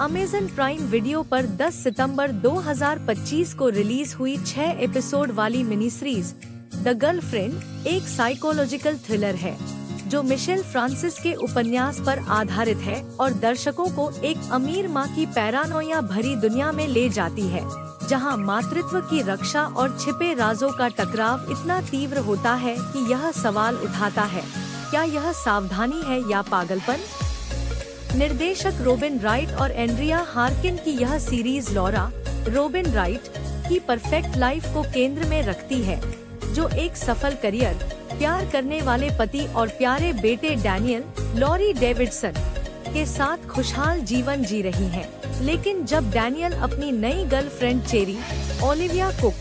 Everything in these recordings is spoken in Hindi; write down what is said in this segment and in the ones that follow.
अमेज़न प्राइम वीडियो पर 10 सितंबर 2025 को रिलीज हुई 6 एपिसोड वाली मिनी सीरीज द गर्लफ्रेंड एक साइकोलॉजिकल थ्रिलर है जो मिशेल फ्रांसिस के उपन्यास पर आधारित है और दर्शकों को एक अमीर मां की पैरानोया भरी दुनिया में ले जाती है, जहां मातृत्व की रक्षा और छिपे राजों का टकराव इतना तीव्र होता है कि यह सवाल उठाता है, क्या यह सावधानी है या पागलपन? निर्देशक रॉबिन राइट और एंड्रिया हार्किन की यह सीरीज लॉरा, रॉबिन राइट की परफेक्ट लाइफ को केंद्र में रखती है, जो एक सफल करियर, प्यार करने वाले पति और प्यारे बेटे डैनियल, लॉरी डेविडसन के साथ खुशहाल जीवन जी रही हैं। लेकिन जब डैनियल अपनी नई गर्लफ्रेंड चेरी, ओलिविया कुक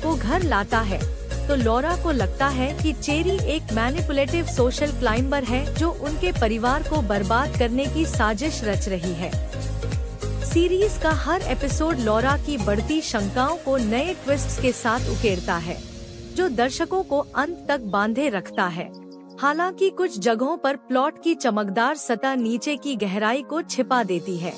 को घर लाता है, तो लॉरा को लगता है कि चेरी एक मैनिपुलेटिव सोशल क्लाइंबर है जो उनके परिवार को बर्बाद करने की साजिश रच रही है। सीरीज का हर एपिसोड लॉरा की बढ़ती शंकाओं को नए ट्विस्ट्स के साथ उकेरता है, जो दर्शकों को अंत तक बांधे रखता है। हालांकि कुछ जगहों पर प्लॉट की चमकदार सतह नीचे की गहराई को छिपा देती है।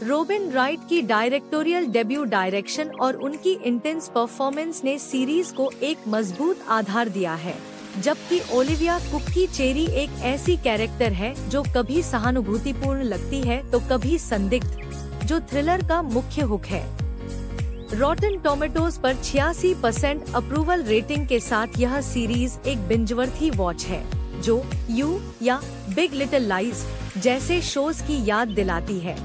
रॉबिन राइट की डायरेक्टोरियल डेब्यू डायरेक्शन और उनकी इंटेंस परफॉर्मेंस ने सीरीज को एक मजबूत आधार दिया है, जबकि ओलिविया कुक की चेरी एक ऐसी कैरेक्टर है जो कभी सहानुभूतिपूर्ण लगती है तो कभी संदिग्ध, जो थ्रिलर का मुख्य हुक है। रॉटन टोमेटोज पर 86% अप्रूवल रेटिंग के साथ यह सीरीज एक बिंजवर्थी वॉच है, जो यू या बिग लिटिल लाइज जैसे शोज की याद दिलाती है।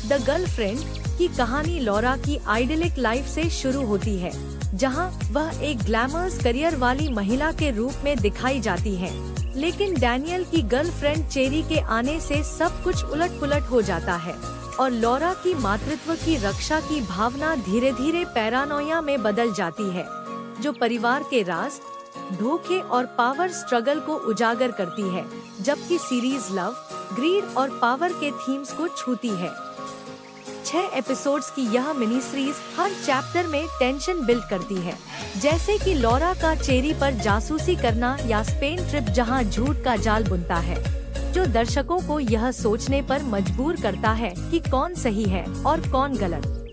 द गर्लफ्रेंड की कहानी लॉरा की आइडिलिक लाइफ से शुरू होती है, जहां वह एक ग्लैमरस करियर वाली महिला के रूप में दिखाई जाती है। लेकिन डैनियल की गर्लफ्रेंड चेरी के आने से सब कुछ उलट-पुलट हो जाता है और लॉरा की मातृत्व की रक्षा की भावना धीरे धीरे पैरानोया में बदल जाती है, जो परिवार के राज, धोखे और पावर स्ट्रगल को उजागर करती है, जबकि सीरीज लव, ग्रीड और पावर के थीम्स को छूती है। 6 एपिसोड्स की यह मिनी सीरीज हर चैप्टर में टेंशन बिल्ड करती है, जैसे कि लॉरा का चेरी पर जासूसी करना या स्पेन ट्रिप जहां झूठ का जाल बुनता है, जो दर्शकों को यह सोचने पर मजबूर करता है कि कौन सही है और कौन गलत।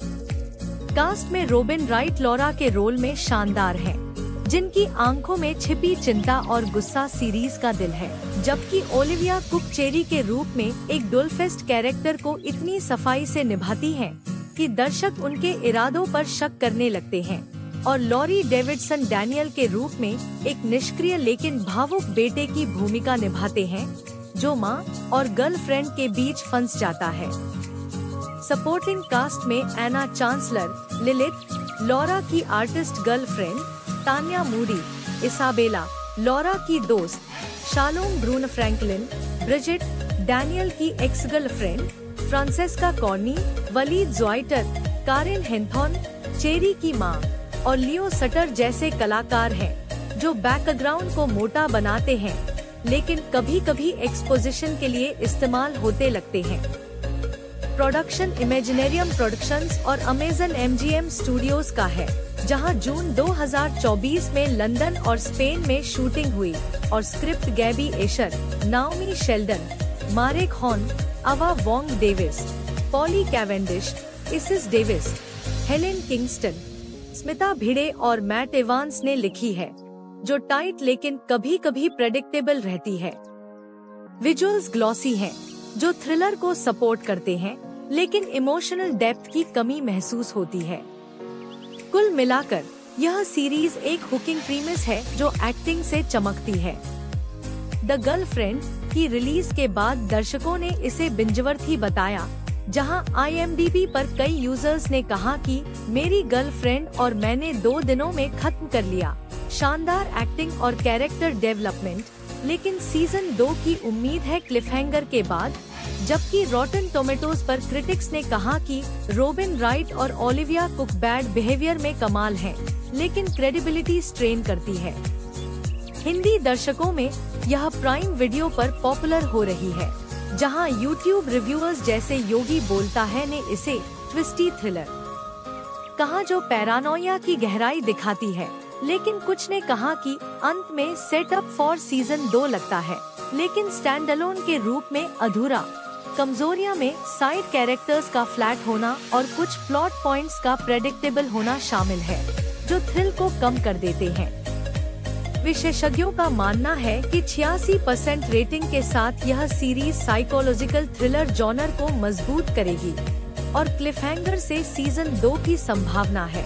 कास्ट में रॉबिन राइट लॉरा के रोल में शानदार हैं, जिनकी आंखों में छिपी चिंता और गुस्सा सीरीज का दिल है, जबकि ओलिविया कुक चेरी के रूप में एक डोलफेस्ट कैरेक्टर को इतनी सफाई से निभाती हैं कि दर्शक उनके इरादों पर शक करने लगते हैं, और लॉरी डेविडसन डैनियल के रूप में एक निष्क्रिय लेकिन भावुक बेटे की भूमिका निभाते हैं, जो मां और गर्लफ्रेंड के बीच फंस जाता है। सपोर्टिंग कास्ट में एना चांसलर, लिलिथ, लॉरा की artist girlfriend Tanya Moody, Isabella, Laura की दोस्त Shalom Brune Franklin, Bridget, Daniel की ex girlfriend Francesca Corney, Waleed Zuaiter, Karen Henthorn, Cherry की मां और लियो सटर जैसे कलाकार हैं, जो बैकग्राउंड को मोटा बनाते हैं लेकिन कभी-कभी एक्सपोजिशन के लिए इस्तेमाल होते लगते हैं। प्रोडक्शन इमेजिनेरियम प्रोडक्शंस और अमेज़न MGM स्टूडियोज का है, जहां जून 2024 में लंदन और स्पेन में शूटिंग हुई, और script Gaby Asher, Naomi Sheldon, Marek Horn, Ava Wong Davis, Polly Cavendish, Isis Davis, Helen Kingston, Smita Bhide और मैट एवांस ने लिखी है, जो टाइट लेकिन कभी-कभी प्रेडिक्टेबल रहती है। विजुअल्स ग्लॉसी हैं, जो थ्रिलर को सपोर्ट करते हैं, लेकिन इमोशनल डेप्थ की कमी महसूस होती है। कुल मिलाकर यह सीरीज एक हुकिंग प्रीमिस है जो एक्टिंग से चमकती है। द गर्लफ्रेंड की रिलीज के बाद दर्शकों ने इसे बिंजवर्थी बताया, जहां IMDb पर कई यूजर्स ने कहा कि मेरी गर्लफ्रेंड और मैंने 2 दिनों में खत्म कर लिया। शानदार एक्टिंग और कैरेक्टर डेवलपमेंट, लेकिन सीजन 2 की उम्मीद है क्लिफहैंगर के बाद। जबकि रॉटन टोमेटोज पर क्रिटिक्स ने कहा कि रॉबिन राइट और ओलिविया कुक बैड बिहेवियर में कमाल हैं, लेकिन क्रेडिबिलिटी स्ट्रेन करती है। हिंदी दर्शकों में यह प्राइम वीडियो पर पॉपुलर हो रही है, जहां यूट्यूब रिव्यूअर्स जैसे योगी बोलता है ने इसे ट्विस्टी थ्रिलर कहा, जो पैरानोया की गहराई दिखाती है। लेकिन कुछ ने कहा कि अंत में सेटअप फॉर सीजन 2 लगता है, लेकिन स्टैंडअलोन के रूप में अधूरा। कमजोरियां में साइड कैरेक्टर्स का फ्लैट होना और कुछ प्लॉट पॉइंट्स का प्रेडिक्टेबल होना शामिल है, जो थ्रिल को कम कर देते हैं। विशेषज्ञों का मानना है कि 86% रेटिंग के साथ यह सीरीज साइकोलॉजिकल थ्रिलर जॉनर को मजबूत करेगी और क्लिफहैंगर से सीजन 2 की संभावना है।